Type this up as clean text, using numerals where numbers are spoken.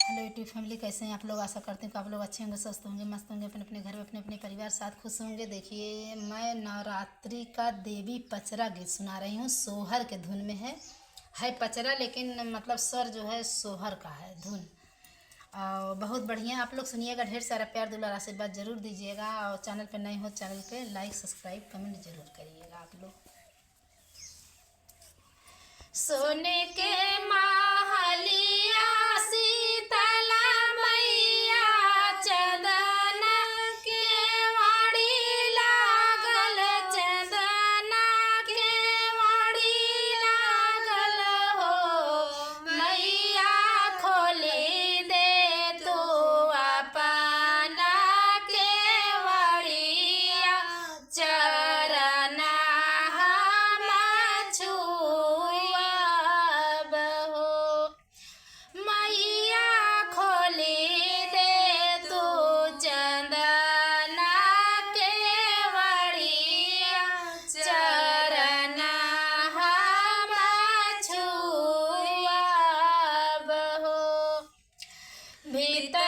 Hello YouTube family, कैसे हैं आप लोग। आशा करते हैं कि आप लोग अच्छे होंगे, स्वस्थ होंगे, मस्त होंगे, अपने अपने घर में अपने अपने परिवार साथ खुश होंगे। देखिए, मैं नवरात्रि का देवी पचरा गीत सुना रही हूँ। सोहर के धुन में है पचरा, लेकिन मतलब स्वर जो है सोहर का है धुन। और बहुत बढ़िया, आप लोग सुनिएगा। ढेर सारा प्यार दुलार आशीर्वाद जरूर दीजिएगा। और चैनल पे नए हो, चैनल पे लाइक सब्सक्राइब कमेंट जरूर करिएगा आप लोग। सोने के महलिया शीतला मैया, चंदना के वाड़ी लागल, चंदना के वाड़ी लागल हो। मैया खोली दे तू अपना के वाड़िया, चरना हम छुअब हो। मैया खोली दे तू चंदना के वाड़िया, चरना हम छुअब हो। भीतर